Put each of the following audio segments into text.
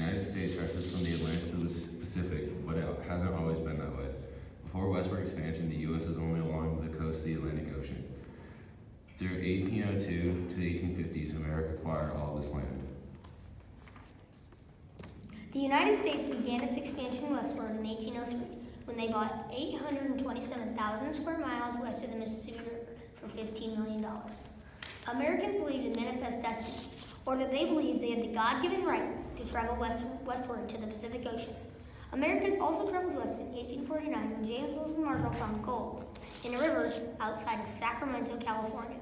United States stretches from the Atlantic to the Pacific, but it hasn't always been that way. Before westward expansion, the U.S. was only along the coast of the Atlantic Ocean. Through 1802 to the 1850s, America acquired all this land. The United States began its expansion westward in 1803 when they bought 827,000 square miles west of the Mississippi River for $15 million. Americans believed in manifest destiny, or that they believed they had the God-given right to travel westward to the Pacific Ocean. Americans also traveled west in 1849 when James Wilson Marshall found gold in a river outside of Sacramento, California.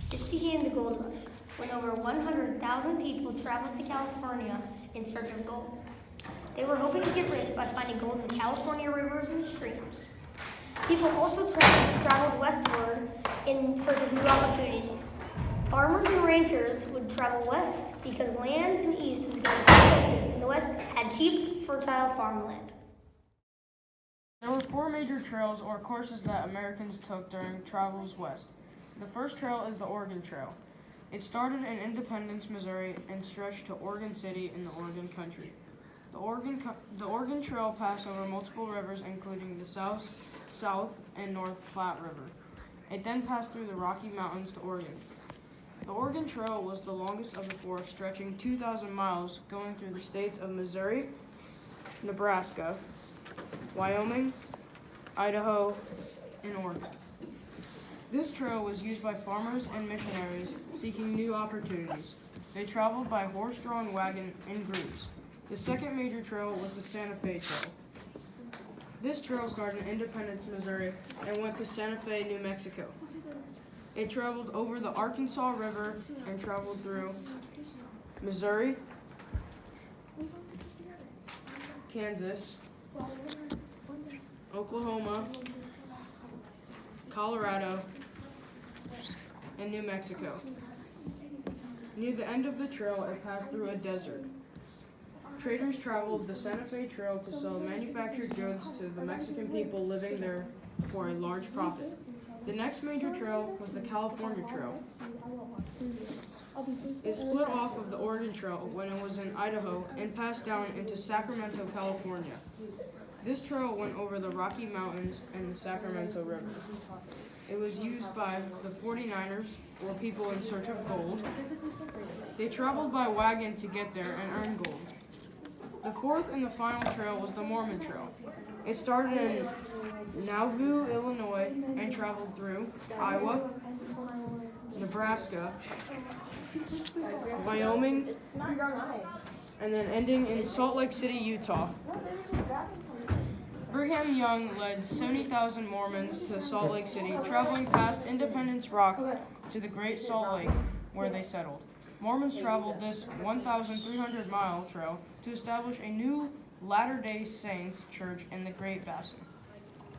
This began the gold rush, when over 100,000 people traveled to California in search of gold. They were hoping to get rich by finding gold in California rivers and streams. People also traveled westward in search of new opportunities. Farmers and ranchers would travel west because land in the east was getting expensive and the west had cheap, fertile farmland. There were 4 major trails or courses that Americans took during travels west. The first trail is the Oregon Trail. It started in Independence, Missouri, and stretched to Oregon City in the Oregon Country. The Oregon Trail passed over multiple rivers, including the South and North Platte River. It then passed through the Rocky Mountains to Oregon. The Oregon Trail was the longest of the 4, stretching 2,000 miles, going through the states of Missouri, Nebraska, Wyoming, Idaho, and Oregon. This trail was used by farmers and missionaries seeking new opportunities. They traveled by horse-drawn wagon in groups. The second major trail was the Santa Fe Trail. This trail started in Independence, Missouri, and went to Santa Fe, New Mexico. It traveled over the Arkansas River and traveled through Missouri, Kansas, Oklahoma, Colorado, and New Mexico. Near the end of the trail, it passed through a desert. Traders traveled the Santa Fe Trail to sell manufactured goods to the Mexican people living there for a large profit. The next major trail was the California Trail. It split off of the Oregon Trail when it was in Idaho and passed down into Sacramento, California. This trail went over the Rocky Mountains and the Sacramento River. It was used by the 49ers, or people in search of gold. They traveled by wagon to get there and earn gold. The fourth and the final trail was the Mormon Trail. It started in Nauvoo, Illinois, and traveled through Iowa, Nebraska, Wyoming, and then ending in Salt Lake City, Utah. Brigham Young led 70,000 Mormons to Salt Lake City, traveling past Independence Rock to the Great Salt Lake, where they settled. Mormons traveled this 1,300-mile trail to establish a new Latter-day Saints church in the Great Basin.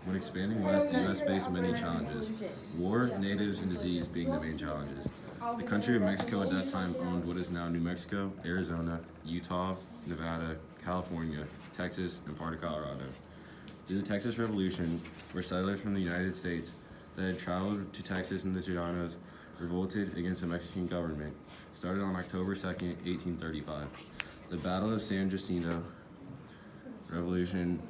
When expanding west, the U.S. faced many challenges, war, natives, and disease being the main challenges. The country of Mexico at that time owned what is now New Mexico, Arizona, Utah, Nevada, California, Texas, and part of Colorado. During the Texas Revolution, where settlers from the United States that had traveled to Texas and the Llanos revolted against the Mexican government, started on October 2nd, 1835. The Battle of San Jacinto Revolution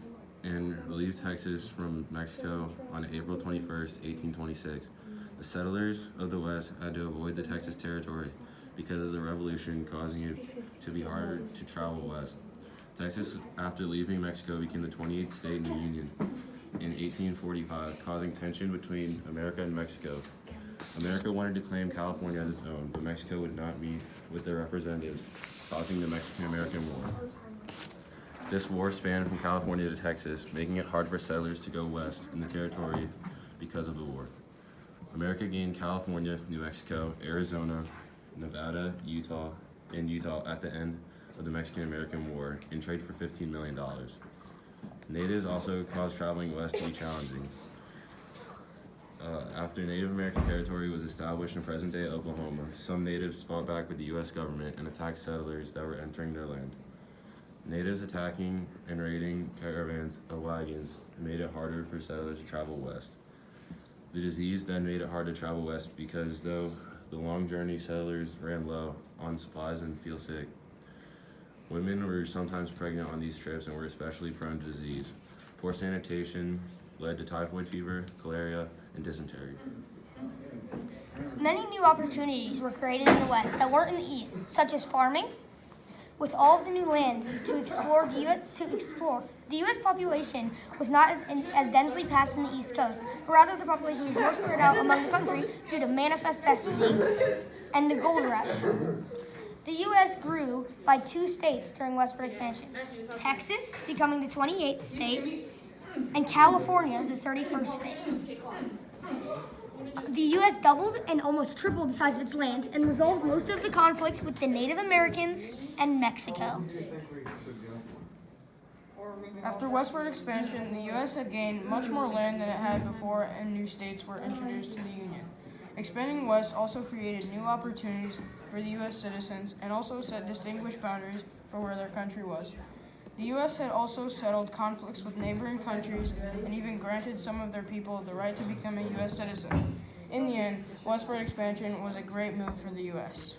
and relieved Texas from Mexico on April 21st, 1826. The settlers of the West had to avoid the Texas territory because of the revolution, causing it to be harder to travel west. Texas, after leaving Mexico, became the 28th state in the Union in 1845, causing tension between America and Mexico. America wanted to claim California as its own, but Mexico would not meet with their representatives, causing the Mexican-American War. This war spanned from California to Texas, making it hard for settlers to go west in the territory because of the war. America gained California, New Mexico, Arizona, Nevada, Utah at the end of the Mexican-American War in trade for $15 million. Natives also caused traveling west to be challenging. After Native American territory was established in present-day Oklahoma, some natives fought back with the U.S. government and attacked settlers that were entering their land. Natives attacking and raiding caravans of wagons made it harder for settlers to travel west. The disease then made it hard to travel west because though the long journey, settlers ran low on supplies and feel sick. Women were sometimes pregnant on these trips and were especially prone to disease. Poor sanitation led to typhoid fever, cholera, and dysentery. Many new opportunities were created in the West that weren't in the East, such as farming. With all of the new land to explore, the U.S. population was not as densely packed in the East Coast, but rather the population was more spread out among the country due to manifest destiny and the gold rush. The U.S. grew by 2 states during westward expansion, Texas becoming the 28th state, and California the 31st state. The U.S. doubled and almost tripled the size of its land and resolved most of the conflicts with the Native Americans and Mexico. After westward expansion, the U.S. had gained much more land than it had before, and new states were introduced to the Union. Expanding west also created new opportunities for the U.S. citizens and also set distinguished boundaries for where their country was. The U.S. had also settled conflicts with neighboring countries and even granted some of their people the right to become a U.S. citizen. In the end, westward expansion was a great move for the U.S.